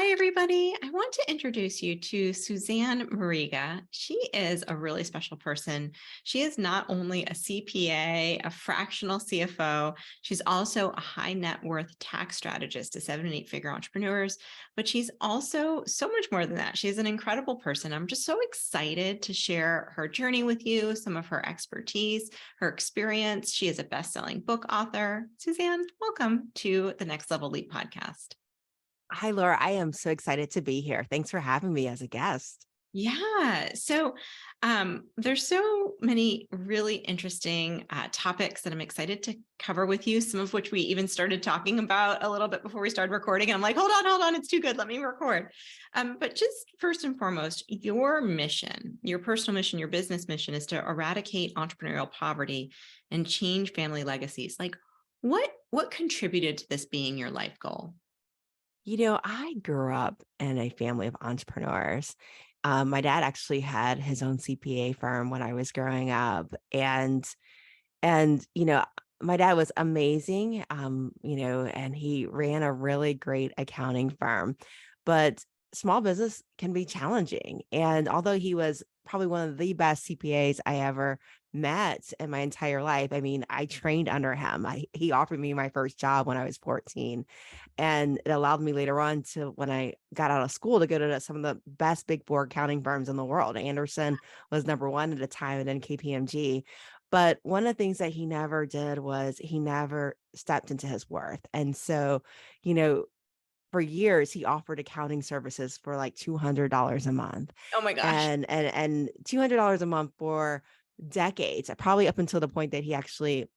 Hi, everybody. I want to introduce you to Susanne Mariga. She is a really special person. She is not only a CPA, a fractional CFO, she's also a high net worth tax strategist to 7 and 8 figure entrepreneurs, but she's also so much more than that. She's an incredible person. I'm just so excited to share her journey with you, some of her expertise, her experience. She is a best-selling book author. Susanne, welcome to the Next Level Leap podcast. Hi, Laura. I am so excited to be here. Thanks for having me as a guest. Yeah. There's so many really interesting topics that I'm excited to cover with you, some of which we even started talking about a little bit before we started recording. And I'm like, hold on, it's too good. Let me record. But just first and foremost, your mission, your personal mission, your business mission is to eradicate entrepreneurial poverty and change family legacies. Like what contributed to this being your life goal? I grew up in a family of entrepreneurs. My dad actually had his own CPA firm when I was growing up, and my dad was amazing. And he ran a really great accounting firm, but small business can be challenging. And although he was probably one of the best CPAs I ever met in my entire life, I mean, I trained under him. He offered me my first job when I was 14, and it allowed me later on to, when I got out of school, to go to some of the best big four accounting firms in the world. Anderson was number one at the time, and then KPMG. But one of the things that he never did was he never stepped into his worth. And so, you know, for years he offered accounting services for like $200 a month, Oh my gosh. and $200 a month for decades, probably up until the point that he actually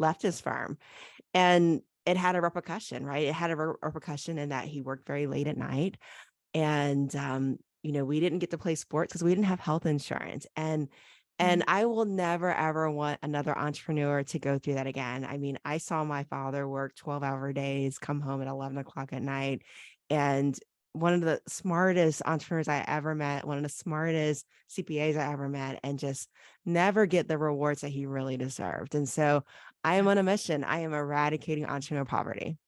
left his firm. And it had a repercussion, right? It had a repercussion in that he worked very late at night. And we didn't get to play sports because we didn't have health insurance. And I will never ever want another entrepreneur to go through that again. I mean, I saw my father work 12-hour days, come home at 11 o'clock at night. And one of the smartest entrepreneurs I ever met, one of the smartest CPAs I ever met, and just never get the rewards that he really deserved. And so I am on a mission. I am eradicating entrepreneur poverty.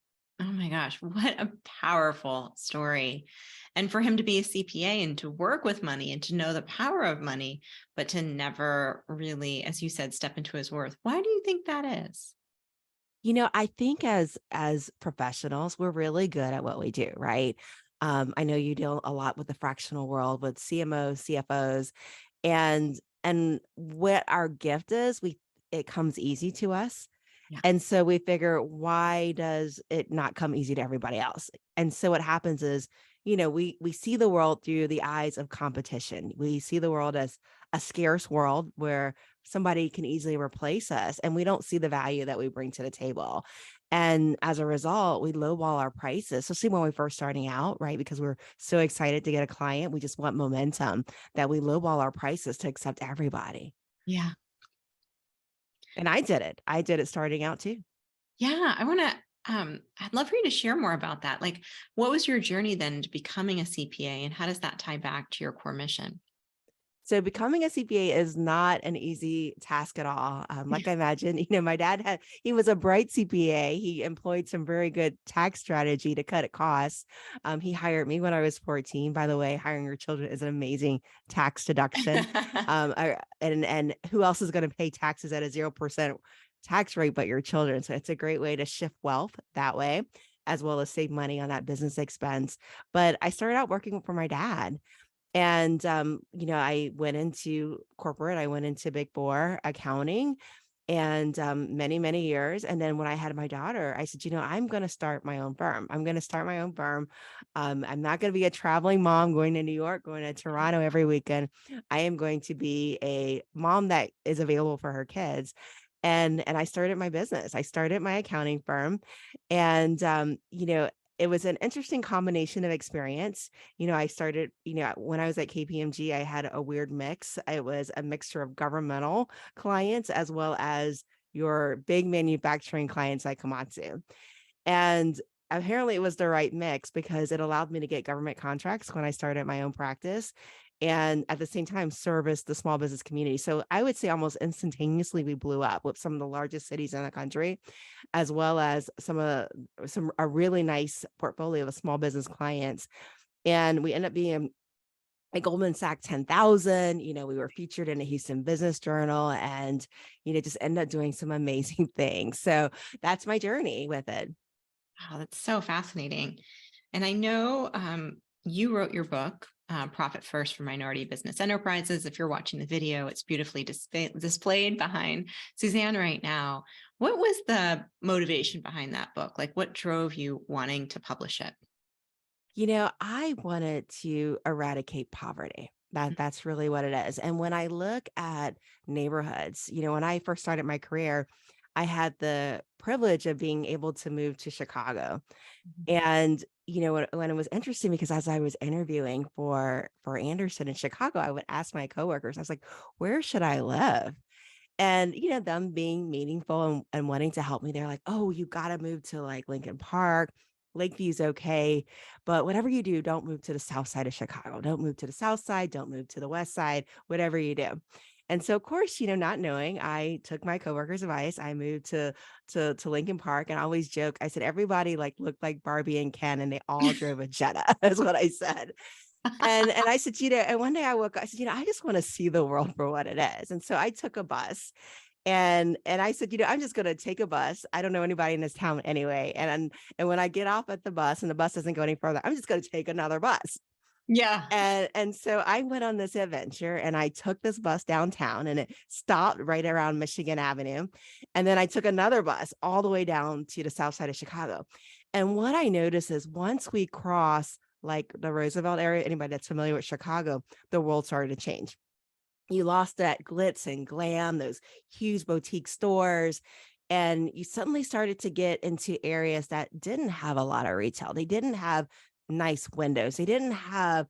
Oh my gosh, what a powerful story. And for him to be a CPA and to work with money and to know the power of money, but to never really, as you said, step into his worth. Why do you think that is? I think as professionals, we're really good at what we do, right? I know you deal a lot with the fractional world with CMOs, CFOs, and what our gift is, it comes easy to us. Yeah. And so we figure, why does it not come easy to everybody else? And so what happens is, we see the world through the eyes of competition. We see the world as a scarce world where somebody can easily replace us, and we don't see the value that we bring to the table. And as a result, we lowball our prices, especially when we're first starting out, right? Because we're so excited to get a client. We just want momentum, that we lowball our prices to accept everybody. Yeah. And I did it. I did it starting out too. Yeah. I'd love for you to share more about that. Like, what was your journey then to becoming a CPA and how does that tie back to your core mission? So becoming a CPA is not an easy task at all. Like I imagine, my dad he was a bright CPA. He employed some very good tax strategy to cut costs. He hired me when I was 14. By the way, hiring your children is an amazing tax deduction. And who else is going to pay taxes at a 0% tax rate but your children? So it's a great way to shift wealth that way, as well as save money on that business expense. But I started out working for my dad. And, I went into corporate, I went into Big Four accounting, and many, many years. And then when I had my daughter, I said, I'm going to start my own firm. I'm going to start my own firm. I'm not going to be a traveling mom going to New York, going to Toronto every weekend. I am going to be a mom that is available for her kids. And I started my business. I started my accounting firm. And, it was an interesting combination of experience. I started, when I was at KPMG, I had a weird mix. It was a mixture of governmental clients as well as your big manufacturing clients like Komatsu. And apparently it was the right mix because it allowed me to get government contracts when I started my own practice, and at the same time service the small business community. So I would say almost instantaneously we blew up with some of the largest cities in the country, as well as a really nice portfolio of small business clients. And we ended up being a Goldman Sachs 10,000. We were featured in a Houston Business Journal, and, just ended up doing some amazing things. So that's my journey with it. Wow, that's so fascinating. And I know you wrote your book, Profit First for Minority Business Enterprises. If you're watching the video, it's beautifully displayed behind Susanne right now. What was the motivation behind that book? Like, what drove you wanting to publish it? I wanted to eradicate poverty. That's really what it is. And when I look at neighborhoods, when I first started my career, I had the privilege of being able to move to Chicago. And when it was interesting, because as I was interviewing for Anderson in Chicago, I would ask my coworkers, I was like, where should I live? And them being meaningful and wanting to help me, they're like, oh, you got to move to like Lincoln Park. Lakeview's okay, but whatever you do, don't move to the south side of Chicago. Don't move to the south side. Don't move to the west side. Whatever you do. And so, of course, not knowing, I took my coworker's advice. I moved to Lincoln Park, and I always joke. I said everybody like looked like Barbie and Ken, and they all drove a Jetta. That's what I said. And I said, and one day I woke up, I said, I just want to see the world for what it is. And so I took a bus, and I said, I'm just going to take a bus. I don't know anybody in this town anyway. And when I get off at the bus and the bus doesn't go any further, I'm just going to take another bus. Yeah. And so I went on this adventure, and I took this bus downtown, and it stopped right around Michigan Avenue. And then I took another bus all the way down to the south side of Chicago. And what I noticed is once we cross like the Roosevelt area, anybody that's familiar with Chicago, the world started to change. You lost that glitz and glam, those huge boutique stores, and you suddenly started to get into areas that didn't have a lot of retail. They didn't have nice windows. They didn't have,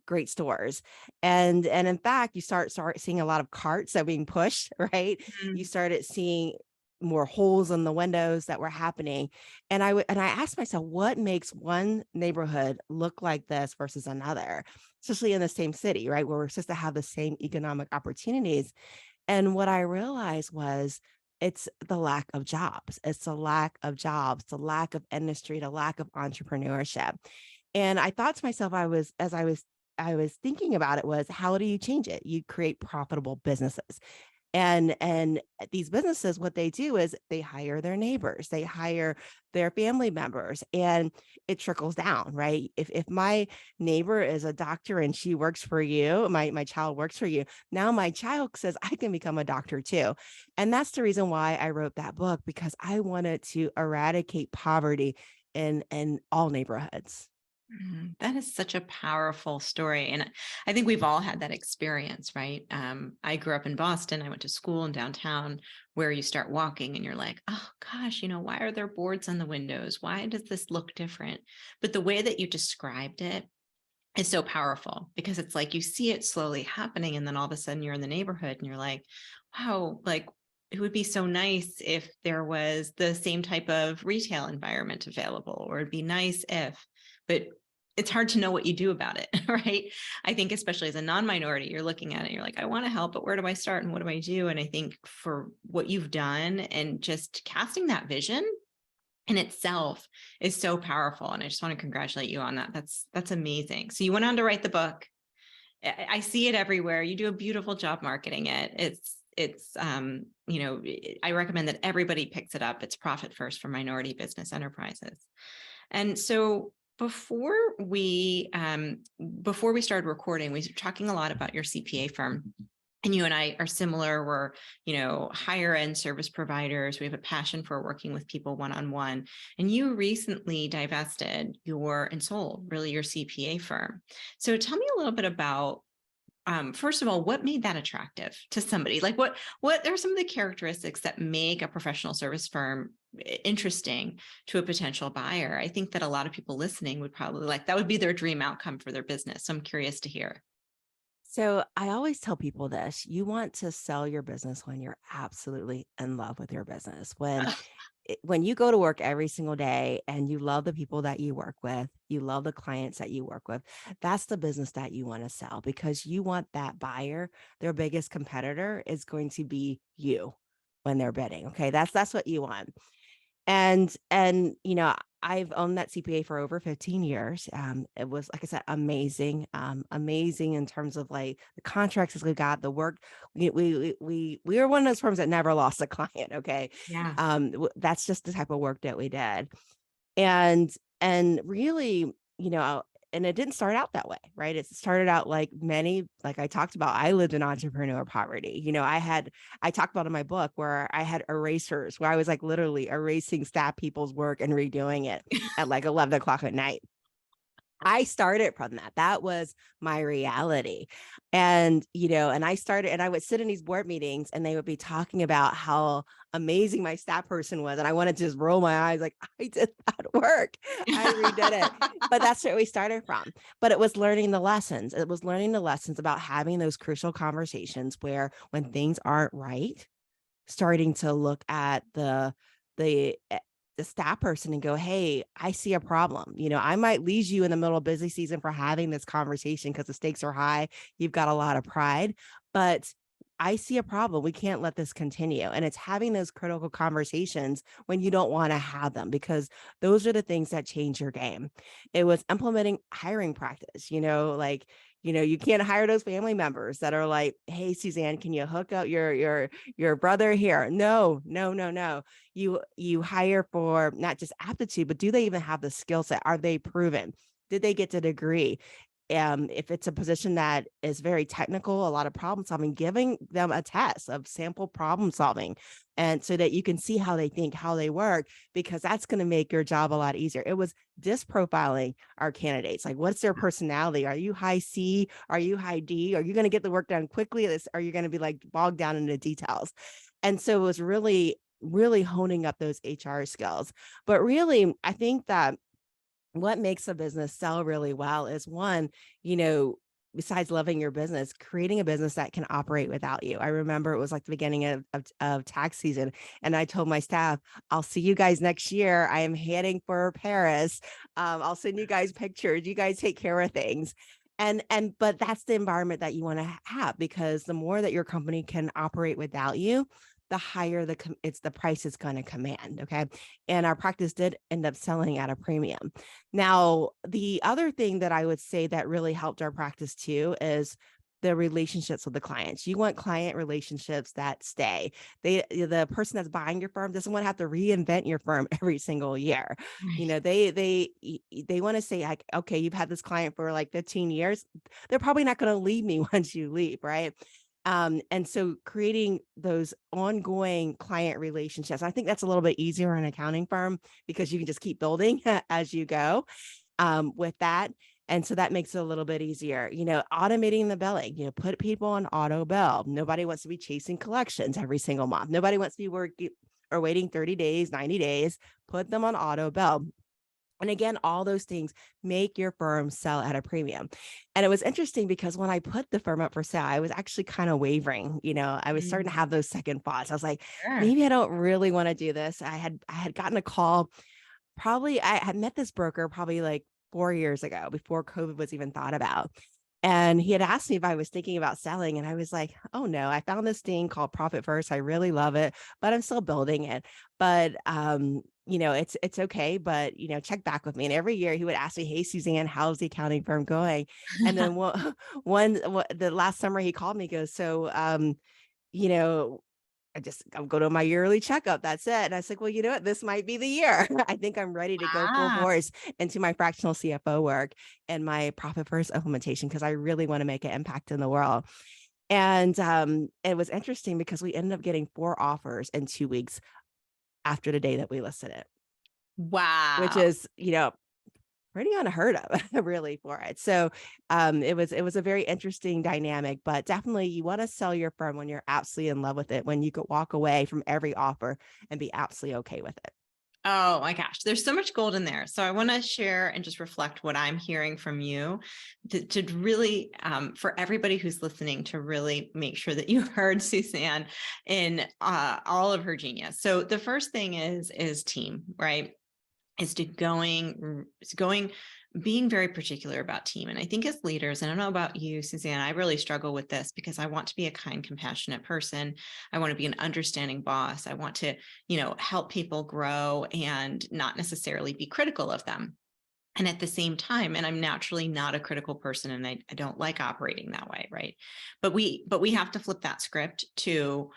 great stores. And in fact, you start seeing a lot of carts that are being pushed, right? You Mm. started seeing more holes in the windows that were happening. And I asked myself, what makes one neighborhood look like this versus another, especially in the same city, right? Where we're supposed to have the same economic opportunities. And what I realized was it's the lack of jobs. It's the lack of jobs, the lack of industry, the lack of entrepreneurship. And I thought to myself, I was thinking about it was, how do you change it? You create profitable businesses. And these businesses, what they do is they hire their neighbors, they hire their family members, and it trickles down, right? If my neighbor is a doctor and she works for you, my child works for you, now my child says I can become a doctor too. And that's the reason why I wrote that book, because I wanted to eradicate poverty in all neighborhoods. That is such a powerful story. And I think we've all had that experience, right? I grew up in Boston. I went to school in downtown where you start walking and you're like, oh gosh, why are there boards on the windows? Why does this look different? But the way that you described it is so powerful, because it's like you see it slowly happening. And then all of a sudden you're in the neighborhood and you're like, wow, like it would be so nice if there was the same type of retail environment available, or it'd be nice if, but it's hard to know what you do about it, right? I think especially as a non-minority, you're looking at it, you're like, I want to help, but where do I start and what do I do? And I think for what you've done and just casting that vision in itself is so powerful. And I just want to congratulate you on that. That's amazing. So you went on to write the book. I see it everywhere. You do a beautiful job marketing it. I recommend that everybody picks it up. It's Profit First for Minority Business Enterprises. And so before we started recording, we were talking a lot about your CPA firm. And you and I are similar. We're, higher end service providers. We have a passion for working with people one-on-one. And you recently divested and sold really your CPA firm. So tell me a little bit about, first of all, what made that attractive to somebody? Like what are some of the characteristics that make a professional service firm interesting to a potential buyer? I think that a lot of people listening would probably that would be their dream outcome for their business. So I'm curious to hear. So I always tell people this: you want to sell your business when you're absolutely in love with your business. When you go to work every single day and you love the people that you work with, you love the clients that you work with, that's the business that you want to sell, because you want that buyer, their biggest competitor is going to be you when they're bidding. Okay. That's what you want. And I've owned that CPA for over 15 years. It was, like I said, amazing, amazing in terms of like the contracts that we got, the work. We were one of those firms that never lost a client. Okay, Yeah. that's just the type of work that we did, and really, and it didn't start out that way, right? It started out like I talked about, I lived in entrepreneur poverty. I talked about in my book where I had erasers, where I was like literally erasing staff people's work and redoing it at like 11 o'clock at night. I started from that. That was my reality. And I would sit in these board meetings and they would be talking about how amazing my staff person was. And I wanted to just roll my eyes like, I did that work. I redid it. But that's where we started from. But it was learning the lessons. It was learning the lessons about having those crucial conversations where when things aren't right, starting to look at the the staff person and go, hey, I see a problem. I might leave you in the middle of busy season for having this conversation because the stakes are high. You've got a lot of pride, but I see a problem. We can't let this continue. And it's having those critical conversations when you don't want to have them, because those are the things that change your game. It was implementing hiring practice, you can't hire those family members that are like, hey, Susanne, can you hook up your brother here? No, no, no, no. You hire for not just aptitude, but do they even have the skill set? Are they proven? Did they get the degree? If it's a position that is very technical, a lot of problem solving, giving them a test of sample problem solving, and so that you can see how they think, how they work, because that's going to make your job a lot easier. It was disprofiling our candidates. Like, what's their personality? Are you high C? Are you high D? Are you going to get the work done quickly? Are you going to be like bogged down in the details? And so it was really, really honing up those HR skills. But really, I think that what makes a business sell really well is one, besides loving your business, creating a business that can operate without you. I remember it was like the beginning of tax season. And I told my staff, I'll see you guys next year. I am heading for Paris. I'll send you guys pictures. You guys take care of things. But that's the environment that you want to have, because the more that your company can operate without you, the higher the price is going to command. Okay. And our practice did end up selling at a premium. Now, the other thing that I would say that really helped our practice too is the relationships with the clients. You want client relationships that stay. The person that's buying your firm doesn't want to have to reinvent your firm every single year. Right. They want to say, like, okay, you've had this client for like 15 years. They're probably not going to leave me once you leave, right? And so creating those ongoing client relationships, I think that's a little bit easier in an accounting firm because you can just keep building as you go with that. And so that makes it a little bit easier, automating the billing, put people on auto bill. Nobody wants to be chasing collections every single month. Nobody wants to be working or waiting 30 days, 90 days, put them on auto bill. And again, all those things make your firm sell at a premium. And it was interesting because when I put the firm up for sale, I was actually kind of wavering. I was starting to have those second thoughts. I was like, Sure. maybe I don't really want to do this. I had gotten a call. Probably I had met this broker probably like 4 years ago, before COVID was even thought about. And he had asked me if I was thinking about selling. And I was like, oh no, I found this thing called Profit First. I really love it, but I'm still building it. But it's okay, but check back with me. And every year he would ask me, hey, Susanne, how's the accounting firm going? And then the last summer he called me, goes, so you know, I'll go to my yearly checkup. That's it. And I was like, well, you know what? This might be the year. I think I'm ready to go full Wow. force into my fractional CFO work and my Profit First implementation, because I really want to make an impact in the world. And it was interesting because we ended up getting 4 offers in 2 weeks after the day that we listed it, which Wow. is, pretty unheard of really for it. So it was a very interesting dynamic, but definitely you want to sell your firm when you're absolutely in love with it, when you could walk away from every offer and be absolutely okay with it. Oh my gosh, there's so much gold in there. So I want to share and just reflect what I'm hearing from you to really, for everybody who's listening, to really make sure that you heard Susanne in all of her genius. So the first thing is team, right? Is going being very particular about team. And I think as leaders, and I don't know about you, Susanne, I really struggle with this because I want to be a kind, compassionate person. I want to be an understanding boss. I want to, help people grow and not necessarily be critical of them. And at the same time, and I'm naturally not a critical person, and I don't like operating that way, right? But we have to flip that script to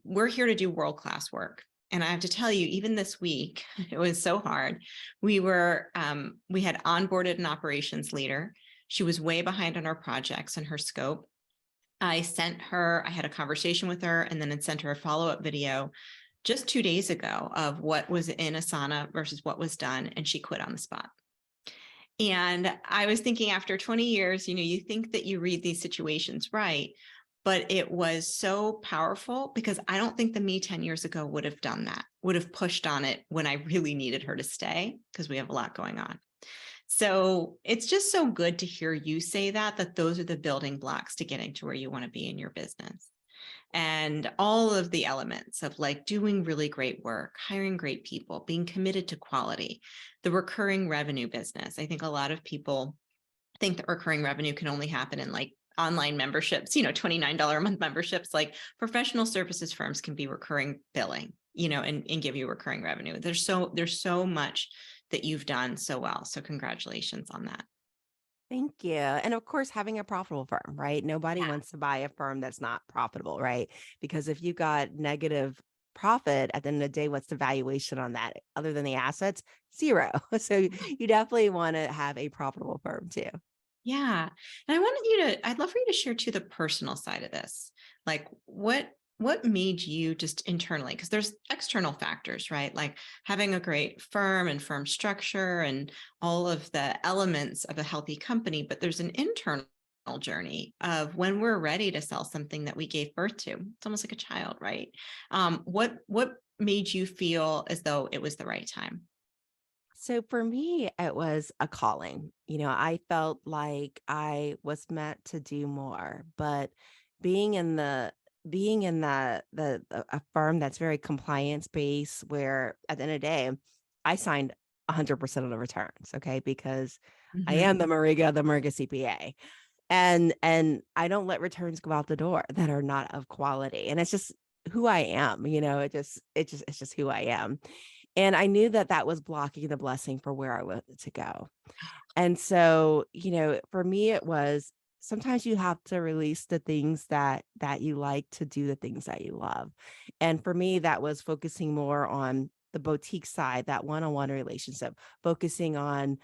we're here to do world-class work. And I have to tell you, even this week, it was so hard. We had onboarded an operations leader. She was way behind on our projects and her scope. I had a conversation with her, and then I sent her a follow-up video just 2 days ago of what was in Asana versus what was done, and she quit on the spot. And I was thinking, after 20 years, you think that you read these situations right, but it was so powerful because I don't think the me 10 years ago would have done that, would have pushed on it when I really needed her to stay, because we have a lot going on. So it's just so good to hear you say that those are the building blocks to getting to where you want to be in your business. And all of the elements of like doing really great work, hiring great people, being committed to quality, the recurring revenue business. I think a lot of people think that recurring revenue can only happen in like online memberships, $29 a month memberships. Like professional services firms can be recurring billing, and give you recurring revenue. There's so much that you've done so well. So congratulations on that. Thank you. And of course, having a profitable firm, right? Nobody Yeah. wants to buy a firm that's not profitable, right? Because if you got negative profit at the end of the day, what's the valuation on that other than the assets? Zero. So you definitely want to have a profitable firm too. Yeah. And I'd love for you to share too the personal side of this. Like what made you just internally, because there's external factors, right? Like having a great firm and firm structure and all of the elements of a healthy company, but there's an internal journey of when we're ready to sell something that we gave birth to. It's almost like a child, right? What made you feel as though it was the right time? So for me, it was a calling. I felt like I was meant to do more, but being in a firm that's very compliance based, where at the end of the day, I signed 100% of the returns, okay, because I Mhm. am the Mariga CPA, and I don't let returns go out the door that are not of quality, and it's just who I am. It's just who I am. And I knew that that was blocking the blessing for where I wanted to go. And so, for me, it was sometimes you have to release the things that you like to do the things that you love. And for me, that was focusing more on the boutique side, that one-on-one relationship, focusing on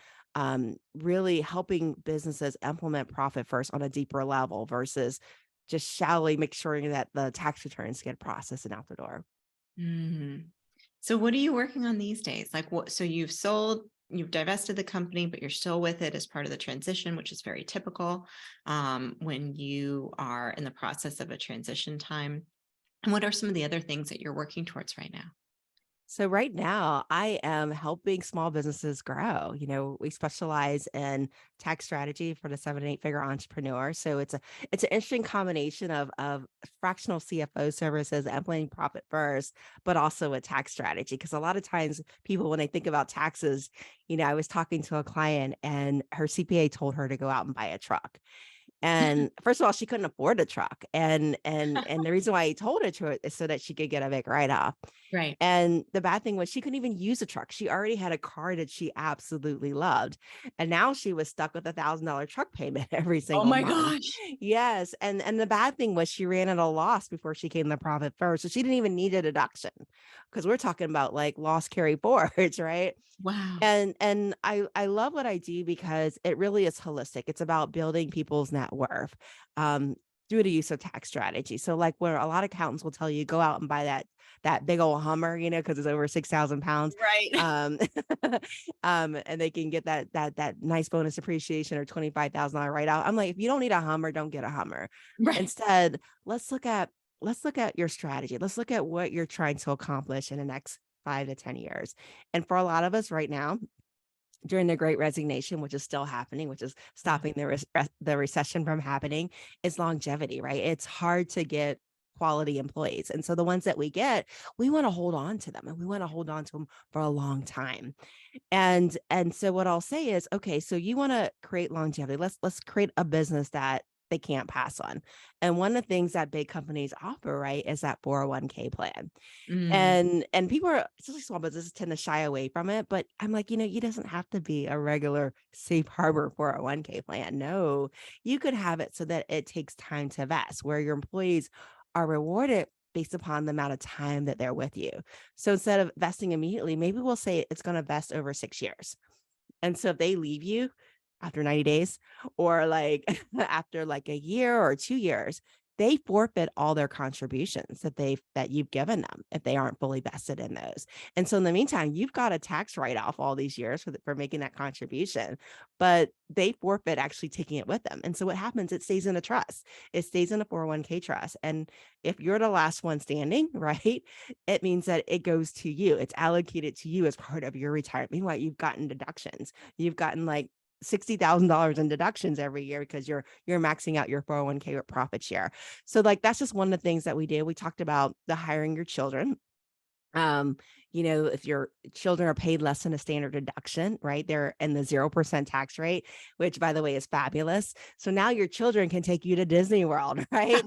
really helping businesses implement profit first on a deeper level versus just shallowly make sure that the tax returns get processed and out the door. Mhm. So what are you working on these days? Like what, so you've divested the company, but you're still with it as part of the transition, which is very typical when you are in the process of a transition time. And what are some of the other things that you're working towards right now? So right now, I am helping small businesses grow. We specialize in tax strategy for the 7 and 8 figure entrepreneur. So it's an interesting combination of fractional CFO services, implementing profit first, but also a tax strategy. Because a lot of times people, when they think about taxes, I was talking to a client and her CPA told her to go out and buy a truck. And first of all, she couldn't afford a truck. And the reason why he told her to is so that she could get a big write-off. Right. And the bad thing was she couldn't even use a truck. She already had a car that she absolutely loved. And now she was stuck with $1,000 truck payment every Oh single my month. gosh. Yes. And the bad thing was she ran at a loss before she came to profit first. So she didn't even need a deduction because we're talking about like loss carry forwards, right? Wow. And I love what I do because it really is holistic. It's about building people's net worth through the use of tax strategy. So like where a lot of accountants will tell you go out and buy that big old Hummer, because it's over 6,000 pounds. Right. Um, and they can get that nice bonus appreciation or $25,000 write out. I'm like, if you don't need a Hummer, don't get a Hummer. Right. Instead, let's look at your strategy. Let's look at what you're trying to accomplish in the next 5 to 10 years. And for a lot of us right now, during the Great Resignation, which is still happening, which is stopping the recession from happening, is longevity, right? It's hard to get quality employees. And so the ones that we get, we want to hold on to them, and we want to hold on to them for a long time. And so what I'll say is, okay, so you want to create longevity. Let's create a business that they can't pass on. And one of the things that big companies offer, right, is that 401k plan. Mm. And people are, especially small businesses, tend to shy away from it. But I'm like, it doesn't have to be a regular safe harbor 401k plan. No, you could have it so that it takes time to vest, where your employees are rewarded based upon the amount of time that they're with you. So instead of vesting immediately, maybe we'll say it's going to vest over 6 years. And so if they leave you after 90 days, or like after like a year or 2 years, they forfeit all their contributions that you've given them if they aren't fully vested in those. And so in the meantime, you've got a tax write-off all these years for making that contribution, but they forfeit actually taking it with them. And so what happens, it stays in a trust. It stays in a 401k trust. And if you're the last one standing, right, it means that it goes to you. It's allocated to you as part of your retirement. Meanwhile, you've gotten deductions. You've gotten like $60,000 in deductions every year because you're maxing out your 401k with profit share. So like that's just one of the things that we did. We talked about the hiring your children. Um, if your children are paid less than a standard deduction, right? They're in the 0% tax rate, which by the way is fabulous. So now your children can take you to Disney World, right?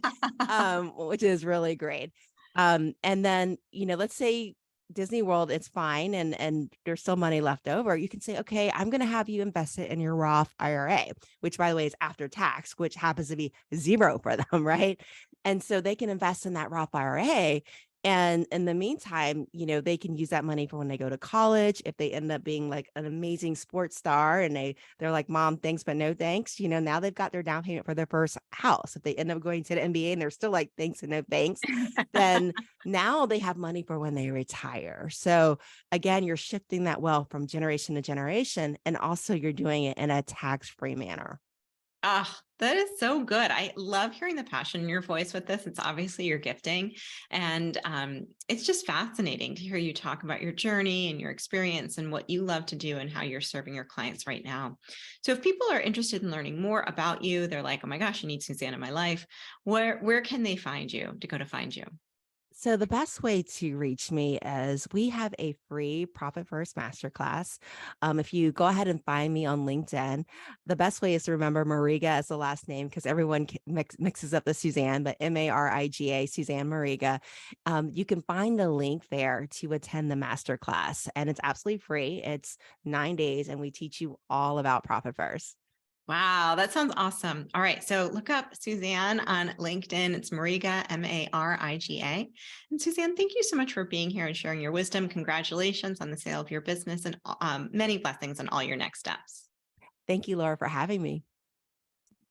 Which is really great. And then, let's say Disney World, it's fine, and there's still money left over. You can say, okay, I'm going to have you invest it in your Roth IRA, which by the way is after tax, which happens to be zero for them, right? And so they can invest in that Roth IRA. And in the meantime, they can use that money for when they go to college. If they end up being like an amazing sports star and they're like, Mom, thanks, but no thanks. Now they've got their down payment for their first house. If they end up going to the NBA and they're still like, thanks and no thanks, then now they have money for when they retire. So again, you're shifting that wealth from generation to generation, and also you're doing it in a tax-free manner. Ah, that is so good. I love hearing the passion in your voice with this. It's obviously your gifting. And it's just fascinating to hear you talk about your journey and your experience and what you love to do and how you're serving your clients right now. So if people are interested in learning more about you, they're like, oh my gosh, I need Susanne in my life. Where can they find you to find you? So the best way to reach me is we have a free Profit First Masterclass. If you go ahead and find me on LinkedIn, the best way is to remember Mariga as the last name, because everyone mixes up the Susanne, but Mariga, Susanne Mariga. You can find the link there to attend the masterclass, and it's absolutely free. It's 9 days, and we teach you all about Profit First. Wow, that sounds awesome. All right. So look up Susanne on LinkedIn. It's Mariga, Mariga. And Susanne, thank you so much for being here and sharing your wisdom. Congratulations on the sale of your business, and many blessings on all your next steps. Thank you, Laura, for having me.